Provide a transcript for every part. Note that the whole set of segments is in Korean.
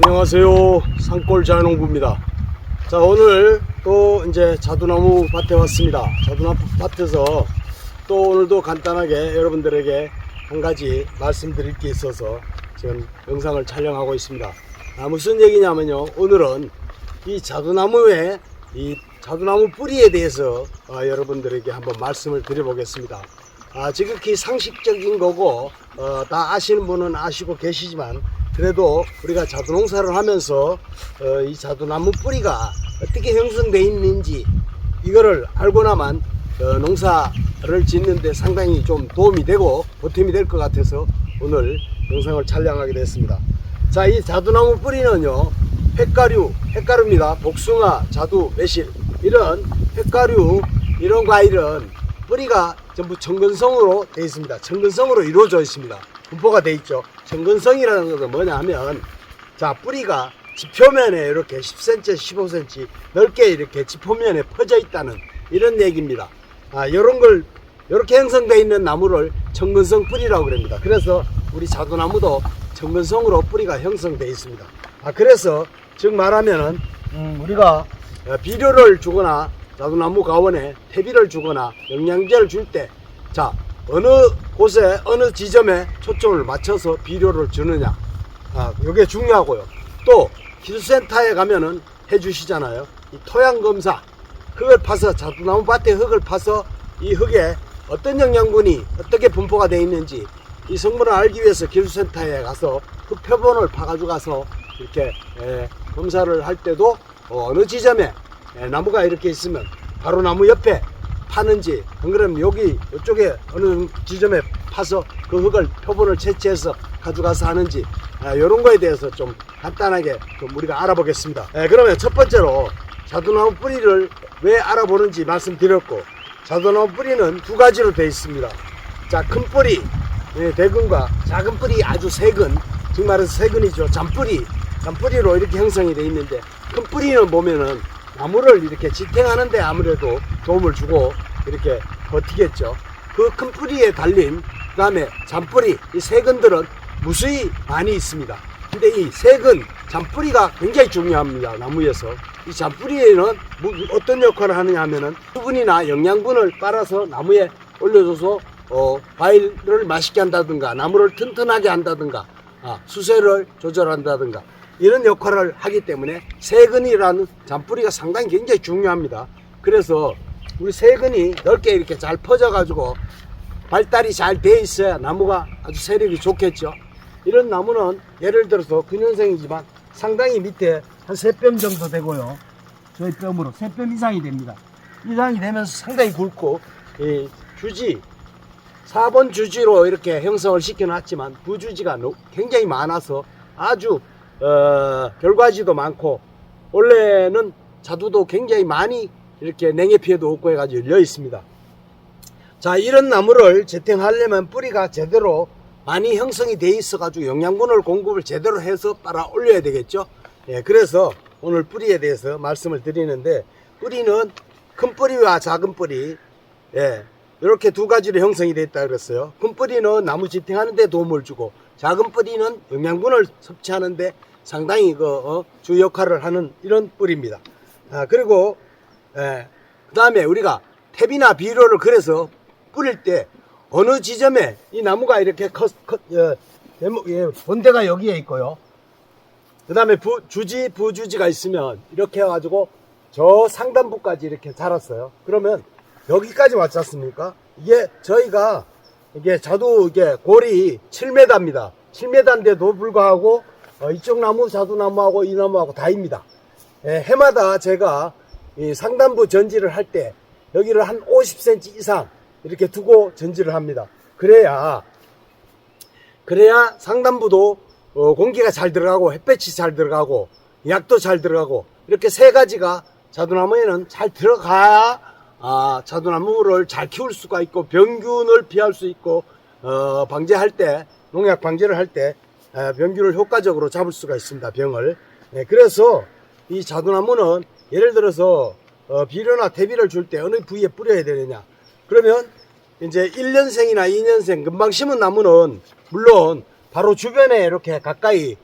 안녕하세요, 산골 자연농부입니다. 자, 오늘 또 이제 자두나무 밭에 왔습니다. 자두나무 밭에서 또 오늘도 간단하게 여러분들에게 한 가지 말씀드릴 게 있어서 지금 영상을 촬영하고 있습니다. 무슨 얘기냐면요, 오늘은 이 자두나무의 이 자두나무 뿌리에 대해서 여러분들에게 한번 말씀을 드려보겠습니다. 지극히 상식적인 거고 다 아시는 분은 아시고 계시지만, 그래도 우리가 자두농사를 하면서 이 자두나무 뿌리가 어떻게 형성되어 있는지 이거를 알고 나만 농사를 짓는데 상당히 좀 도움이 되고 보탬이 될 것 같아서 오늘 영상을 촬영하게 됐습니다. 자, 이 자두나무 뿌리는요, 핵가루입니다. 복숭아, 자두, 매실, 이런 핵가루, 이런 과일은 뿌리가 전부 정근성으로 되어 있습니다. 정근성으로 이루어져 있습니다. 분포가 되어 있죠. 정근성이라는 것은 뭐냐 하면, 자, 뿌리가 지표면에 이렇게 10cm, 15cm 넓게 이렇게 지표면에 퍼져 있다는 이런 얘기입니다. 이런 걸, 이렇게 형성되어 있는 나무를 정근성 뿌리라고 그럽니다. 그래서 우리 자두나무도 정근성으로 뿌리가 형성되어 있습니다. 그래서 즉 말하면은 우리가 비료를 주거나 자두나무 가원에 퇴비를 주거나 영양제를 줄 때, 자, 어느 곳에 어느 지점에 초점을 맞춰서 비료를 주느냐, 이게 중요하고요. 또 기술센터에 가면은 해주시잖아요. 이 토양 검사, 흙을 파서, 자두나무 밭에 흙을 파서 이 흙에 어떤 영양분이 어떻게 분포가 되어 있는지 이 성분을 알기 위해서 기술센터에 가서 흙 표본을 파가지고 가서 이렇게 검사를 할 때도 어느 지점에 나무가 이렇게 있으면 바로 나무 옆에 파는지, 안 그러면 여기 이쪽에 어느 지점에 파서 그 흙을 표본을 채취해서 가져가서 하는지, 이런 거에 대해서 좀 간단하게 좀 우리가 알아보겠습니다. 그러면 첫 번째로 자두나무 뿌리를 왜 알아보는지 말씀드렸고, 자두나무 뿌리는 두 가지로 되어 있습니다. 자, 큰 뿌리, 대근과 작은 뿌리, 아주 세근, 즉 말해서 세근이죠. 잔뿌리로 이렇게 형성이 되어 있는데, 큰 뿌리는 보면은 나무를 이렇게 지탱하는데 아무래도 도움을 주고 이렇게 버티겠죠. 그 큰 뿌리에 달린, 그 다음에 잔뿌리, 이 세근들은 무수히 많이 있습니다. 근데 이 세근, 잔뿌리가 굉장히 중요합니다. 나무에서 이 잔뿌리에는 어떤 역할을 하느냐 하면은 수분이나 영양분을 빨아서 나무에 올려줘서 과일을 맛있게 한다든가, 나무를 튼튼하게 한다든가, 수세를 조절한다든가, 이런 역할을 하기 때문에 세근이라는 잔뿌리가 상당히 굉장히 중요합니다. 그래서 우리 세근이 넓게 이렇게 잘 퍼져 가지고 발달이 잘 돼 있어야 나무가 아주 세력이 좋겠죠. 이런 나무는 예를 들어서 근현생이지만 상당히 밑에 한 3뼘 정도 되고요, 저희 뼘으로 3뼘 이상이 됩니다. 이상이 되면서 상당히 굵고, 이 주지 4번 주지로 이렇게 형성을 시켜 놨지만 부주지가 굉장히 많아서 아주 결과지도 많고, 원래는 자두도 굉장히 많이 이렇게 냉해 피해도 없고 해가지고 열려 있습니다. 자, 이런 나무를 재탱하려면 뿌리가 제대로 많이 형성이 돼 있어 가지고 영양분을 공급을 제대로 해서 빨아 올려야 되겠죠. 그래서 오늘 뿌리에 대해서 말씀을 드리는데, 뿌리는 큰 뿌리와 작은 뿌리, 이렇게 두 가지로 형성이 되어 있다 그랬어요. 큰 뿌리는 나무 지탱하는 데 도움을 주고, 작은 뿌리는 영양분을 섭취하는데 상당히 주 역할을 하는 이런 뿌리입니다. 그리고 그 다음에 우리가 퇴비나 비료를 그래서 뿌릴 때 어느 지점에 이 나무가 이렇게 본대가 여기에 있고요, 그 다음에 부주지가 있으면 이렇게 해가지고 저 상단부까지 이렇게 자랐어요. 그러면 여기까지 왔지 않습니까? 이게 저희가 이게 자두 골이 7m입니다. 7m인데도 불구하고 이쪽 나무, 자두나무하고 이 나무하고 다입니다. 해마다 제가 이 상단부 전지를 할 때 여기를 한 50cm 이상 이렇게 두고 전지를 합니다. 그래야 상단부도 공기가 잘 들어가고 햇볕이 잘 들어가고 약도 잘 들어가고, 이렇게 세 가지가 자두나무에는 잘 들어가야 자두나무를 잘 키울 수가 있고 병균을 피할 수 있고, 방제할 때, 농약 방제를 할 때 병균을 효과적으로 잡을 수가 있습니다. 병을. 그래서 이 자두나무는 예를 들어서 비료나 퇴비를 줄 때 어느 부위에 뿌려야 되느냐, 그러면 이제 1년생이나 2년생 금방 심은 나무는 물론 바로 주변에 이렇게 가까이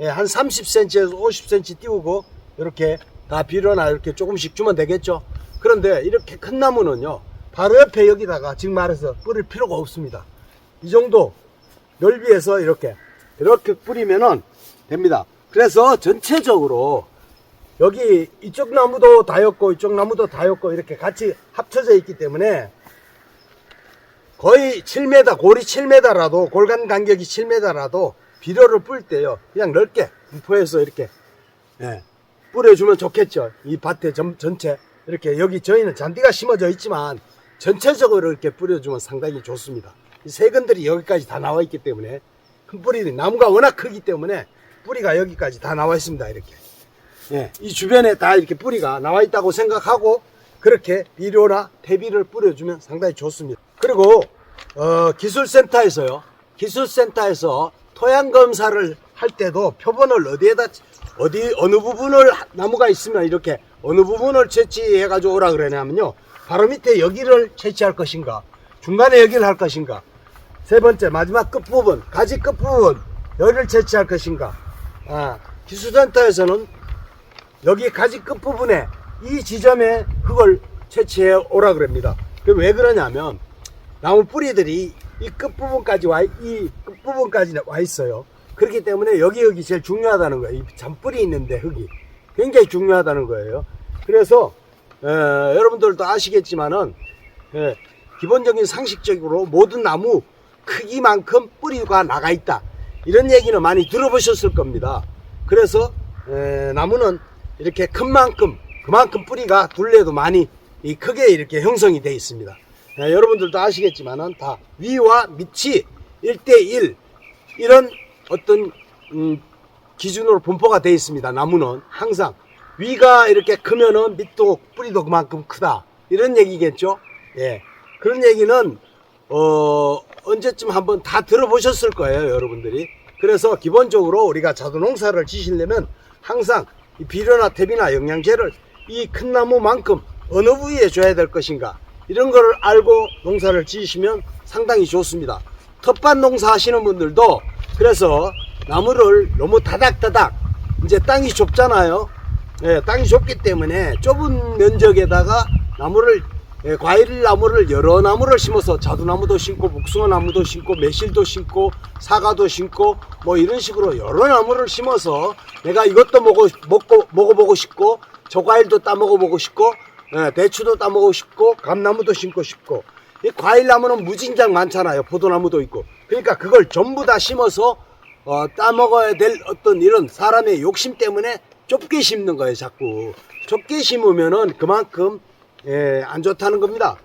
예, 한 30cm에서 50cm 띄우고 이렇게 다 비료나 이렇게 조금씩 주면 되겠죠. 그런데 이렇게 큰 나무는요, 바로 옆에 여기다가 지금 말해서 뿌릴 필요가 없습니다. 이 정도 넓이에서 이렇게 뿌리면은 됩니다. 그래서 전체적으로 여기 이쪽 나무도 다였고 이쪽 나무도 다였고 이렇게 같이 합쳐져 있기 때문에 거의 7m, 골이 7m라도, 골간 간격이 7m라도 비료를 뿌릴 때요, 그냥 넓게 분포해서 이렇게, 예, 뿌려주면 좋겠죠. 이 밭에 전체 이렇게, 여기 저희는 잔디가 심어져 있지만 전체적으로 이렇게 뿌려주면 상당히 좋습니다. 이 세근들이 여기까지 다 나와 있기 때문에, 큰 뿌리들이, 나무가 워낙 크기 때문에 뿌리가 여기까지 다 나와 있습니다. 이렇게, 예, 이 주변에 다 이렇게 뿌리가 나와 있다고 생각하고 그렇게 비료나 퇴비를 뿌려주면 상당히 좋습니다. 그리고 기술센터에서 토양 검사를 할 때도 표본을 어느 부분을 나무가 있으면 이렇게 어느 부분을 채취해 가지고 오라 그러냐면요, 바로 밑에 여기를 채취할 것인가, 중간에 여기를 할 것인가, 세 번째 마지막 끝부분, 가지 끝부분 여기를 채취할 것인가. 기술센터에서는 여기 가지 끝부분에 이 지점에 흙을 채취해 오라 그럽니다. 왜 그러냐면 나무 뿌리들이 이 끝부분까지 와 있어요. 그렇기 때문에 여기 제일 중요하다는 거예요. 이 잔뿌리 있는데 흙이 굉장히 중요하다는 거예요. 그래서 여러분들도 아시겠지만은, 기본적인 상식적으로 모든 나무 크기만큼 뿌리가 나가 있다, 이런 얘기는 많이 들어보셨을 겁니다. 그래서 나무는 이렇게 큰 만큼 그만큼 뿌리가 둘레도 많이 크게 이렇게 형성이 되어 있습니다. 여러분들도 아시겠지만은 다 위와 밑이 1대1 이런 어떤 기준으로 분포가 되어 있습니다. 나무는 항상 위가 이렇게 크면은 밑도 뿌리도 그만큼 크다, 이런 얘기겠죠. 예, 그런 얘기는 언제쯤 한번 다 들어보셨을 거예요, 여러분들이. 그래서 기본적으로 우리가 자두농사를 지시려면 항상 이 비료나 퇴비나 영양제를 이 큰 나무만큼 어느 부위에 줘야 될 것인가, 이런 거를 알고 농사를 지으시면 상당히 좋습니다. 텃밭 농사 하시는 분들도 그래서 나무를 너무 다닥다닥, 이제 땅이 좁잖아요. 예, 땅이 좁기 때문에 좁은 면적에다가 나무를, 과일 나무를 여러 나무를 심어서 자두나무도 심고 복숭아 나무도 심고 매실도 심고 사과도 심고 뭐 이런 식으로 여러 나무를 심어서 내가 이것도 먹어보고 싶고 저 과일도 따먹어보고 싶고, 대추도 따먹고 싶고 감나무도 심고 싶고, 이 과일 나무는 무진장 많잖아요. 포도나무도 있고. 그러니까 그걸 전부 다 심어서 따먹어야 될 어떤 이런 사람의 욕심 때문에 좁게 심는 거예요. 자꾸 좁게 심으면은 그만큼 안 좋다는 겁니다.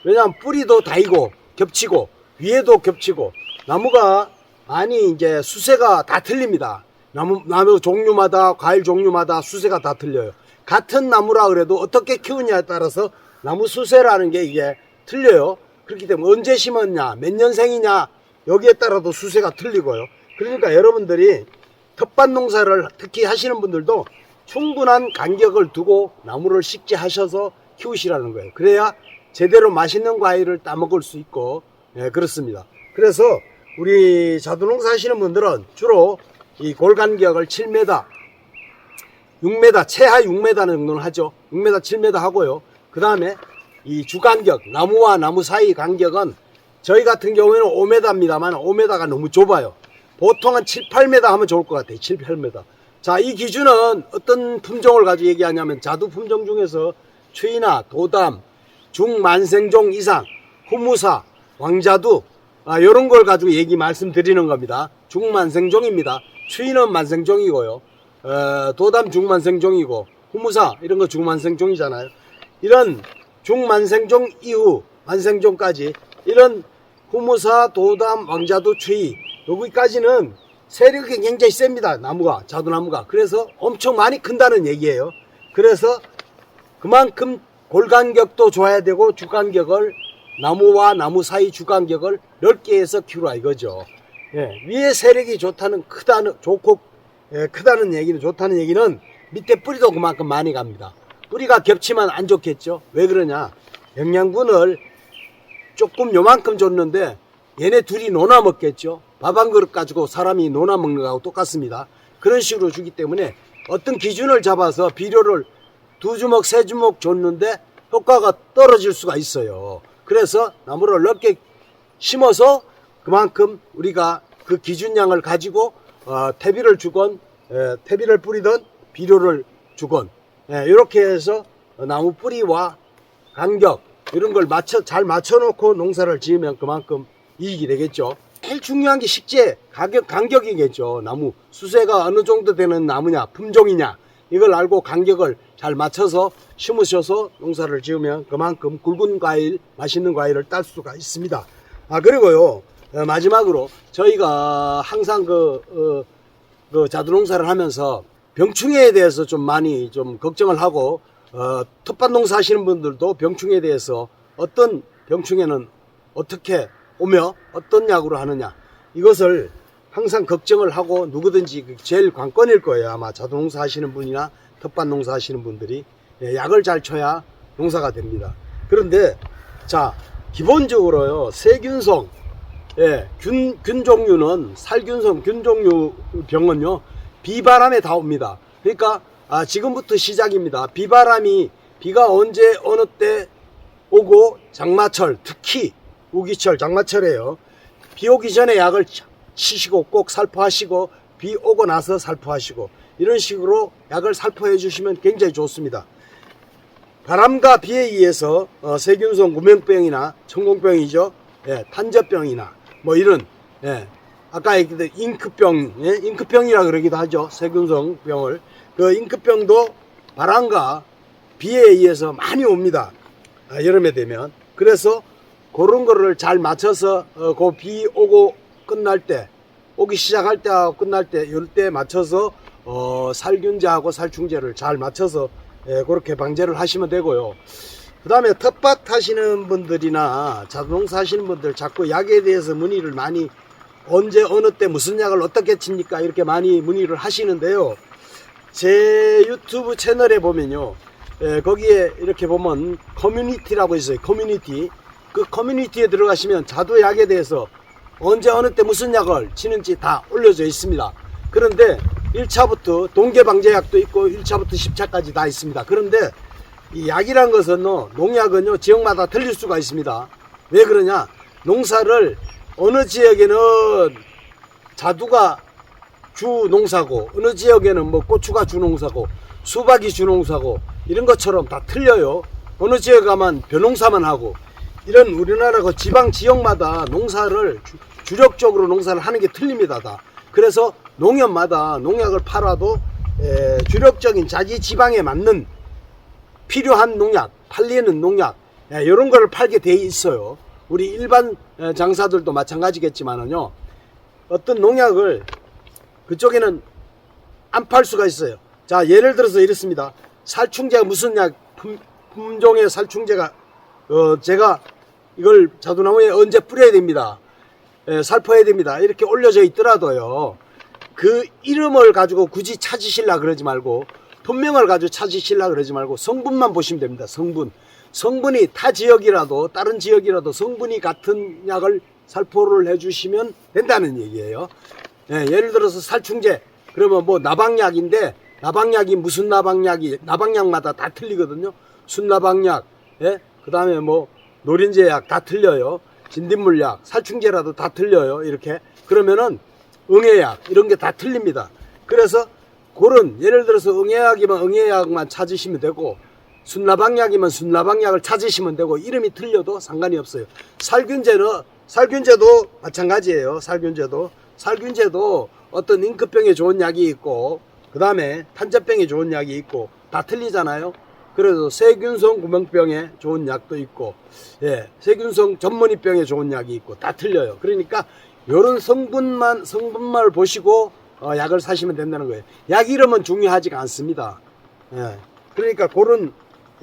왜냐하면 뿌리도 다이고 겹치고 위에도 겹치고, 나무가 많이 이제 수세가 다 틀립니다. 나무 종류마다, 과일 종류마다 수세가 다 틀려요. 같은 나무라 그래도 어떻게 키우냐에 따라서 나무 수세라는 게 이게 틀려요. 그렇기 때문에 언제 심었냐, 몇 년생이냐, 여기에 따라도 수세가 틀리고요. 그러니까 여러분들이 텃밭 농사를 특히 하시는 분들도 충분한 간격을 두고 나무를 식재하셔서 키우시라는 거예요. 그래야 제대로 맛있는 과일을 따먹을 수 있고, 그렇습니다. 그래서 우리 자두농사 하시는 분들은 주로 이 골간격을 7m, 6m, 최하 6m 정도는 하죠. 6m, 7m 하고요. 그 다음에 이 주간격, 나무와 나무 사이 간격은 저희 같은 경우에는 5m입니다만 5m가 너무 좁아요. 보통 한 7, 8m 하면 좋을 것 같아요. 7, 8m. 자, 이 기준은 어떤 품종을 가지고 얘기하냐면 자두 품종 중에서 추이나 도담, 중만생종 이상, 후무사, 왕자두, 이런 걸 가지고 말씀드리는 겁니다. 중만생종입니다. 추이는 만생종이고요. 도담 중만생종이고, 후무사 이런 거 중만생종이잖아요. 이런 중만생종 이후 만생종까지 이런 후무사, 도담, 왕자두, 추이, 여기까지는 세력이 굉장히 셉니다. 나무가, 자두나무가. 그래서 엄청 많이 큰다는 얘기예요. 그래서 그만큼 골간격도 좋아야 되고 주간격을, 나무와 나무 사이 주간격을 넓게 해서 키우라 이거죠. 위에 세력이 크다는 얘기는, 좋다는 얘기는 밑에 뿌리도 그만큼 많이 갑니다. 뿌리가 겹치면 안 좋겠죠. 왜 그러냐, 영양분을 조금 요만큼 줬는데 얘네 둘이 논아 먹겠죠. 밥 한 그릇 가지고 사람이 논아 먹는 거하고 똑같습니다. 그런 식으로 주기 때문에 어떤 기준을 잡아서 비료를 2주먹, 3주먹 줬는데 효과가 떨어질 수가 있어요. 그래서 나무를 넓게 심어서 그만큼 우리가 그 기준량을 가지고 퇴비를 주건 퇴비를 뿌리던 비료를 주건 이렇게 해서 나무 뿌리와 간격 이런 걸 잘 맞춰놓고 농사를 지으면 그만큼 이익이 되겠죠. 제일 중요한 게 식재 간격이겠죠. 나무 수세가 어느 정도 되는 나무냐 품종이냐 이걸 알고 간격을 잘 맞춰서 심으셔서 농사를 지으면 그만큼 굵은 과일 맛있는 과일을 딸 수가 있습니다. 그리고요 마지막으로 저희가 항상 그 자두농사를 하면서 병충해에 대해서 좀 많이 좀 걱정을 하고 텃밭 농사 하시는 분들도 병충해에 대해서 어떤 병충해는 어떻게 오며 어떤 약으로 하느냐 이것을 항상 걱정을 하고 누구든지 제일 관건일 거예요. 아마 자두농사 하시는 분이나 텃밭 농사 하시는 분들이 약을 잘 쳐야 농사가 됩니다. 그런데 자 기본적으로요 세균성 균 종류는 살균성 균 종류 병은요 비바람에 다 옵니다. 그러니까 지금부터 시작입니다. 비가 언제 어느 때 오고 장마철 특히 우기철 장마철에요. 비 오기 전에 약을 치시고 꼭 살포하시고 비 오고 나서 살포하시고 이런 식으로 약을 살포해 주시면 굉장히 좋습니다. 바람과 비에 의해서 세균성 무명병이나 천공병이죠. 탄저병이나 뭐 이런 아까 얘기했던 잉크병 잉크병이라 그러기도 하죠. 세균성 병을 그 잉크병도 바람과 비에 의해서 많이 옵니다. 여름에 되면 그래서 그런 거를 잘 맞춰서 그 비 오고 끝날 때 오기 시작할 때하고 끝날 때 이럴 때 맞춰서 살균제하고 살충제를 잘 맞춰서 그렇게 방제를 하시면 되고요. 그 다음에 텃밭 하시는 분들이나 자두농사 하시는 분들 자꾸 약에 대해서 문의를 많이 언제 어느 때 무슨 약을 어떻게 칩니까 이렇게 많이 문의를 하시는데요. 제 유튜브 채널에 보면요 거기에 이렇게 보면 커뮤니티라고 있어요. 커뮤니티 그 커뮤니티에 들어가시면 자두약에 대해서 언제 어느 때 무슨 약을 치는지 다 올려져 있습니다. 그런데 1차부터 동계방제약도 있고 1차부터 10차까지 다 있습니다. 그런데 이 약이란 것은 농약은요 지역마다 틀릴 수가 있습니다. 왜 그러냐 농사를 어느 지역에는 자두가 주 농사고 어느 지역에는 뭐 고추가 주 농사고 수박이 주 농사고 이런 것처럼 다 틀려요. 어느 지역에 가면 벼농사만 하고 이런 우리나라 그 지방 지역마다 농사를 주력적으로 농사를 하는 게 틀립니다. 다. 그래서 농협마다 농약을 팔아도 주력적인 자기 지방에 맞는 필요한 농약, 팔리는 농약 이런 거를 팔게 돼 있어요. 우리 일반 장사들도 마찬가지겠지만은요. 어떤 농약을 그쪽에는 안 팔 수가 있어요. 자, 예를 들어서 이렇습니다. 살충제가 무슨 약, 품종의 살충제가 제가 이걸 자두나무에 언제 뿌려야 됩니다. 살포해야 됩니다. 이렇게 올려져 있더라도요. 그 이름을 가지고 굳이 찾으시려 그러지 말고 품명을 가지고 찾으시려 그러지 말고 성분만 보시면 됩니다. 성분이 타 지역이라도 다른 지역이라도 성분이 같은 약을 살포를 해주시면 된다는 얘기예요. 예를 들어서 살충제 그러면 뭐 나방약인데 나방약이 무슨 나방약이 나방약마다 다 틀리거든요. 순나방약 그 다음에 뭐 노린재약 다 틀려요. 진딧물약 살충제라도 다 틀려요. 이렇게 그러면은 응애약 이런 게 다 틀립니다. 그래서 그런 예를 들어서 응애약이면 응애약만 찾으시면 되고 순나방약이면 순나방약을 찾으시면 되고 이름이 틀려도 상관이 없어요. 살균제도 마찬가지예요. 살균제도 어떤 잉크병에 좋은 약이 있고 그 다음에 탄저병에 좋은 약이 있고 다 틀리잖아요. 그래서 세균성 구멍병에 좋은 약도 있고 세균성 전문이병에 좋은 약이 있고 다 틀려요. 그러니까 이런 성분만 보시고 약을 사시면 된다는 거예요. 약 이름은 중요하지가 않습니다. 그러니까 그런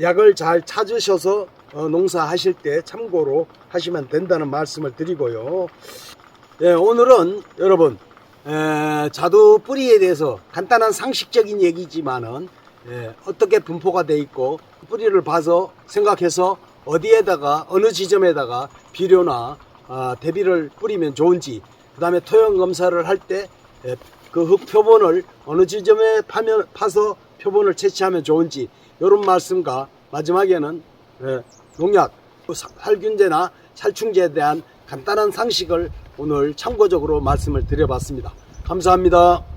약을 잘 찾으셔서 농사하실 때 참고로 하시면 된다는 말씀을 드리고요. 오늘은 여러분 자두 뿌리에 대해서 간단한 상식적인 얘기지만은 어떻게 분포가 돼 있고 뿌리를 봐서 생각해서 어디에다가 어느 지점에다가 비료나 대비를 뿌리면 좋은지 그 다음에 토양 검사를 할 때 그 흙 표본을 어느 지점에 파서 표본을 채취하면 좋은지 이런 말씀과 마지막에는 농약, 살균제나 살충제에 대한 간단한 상식을 오늘 참고적으로 말씀을 드려봤습니다. 감사합니다.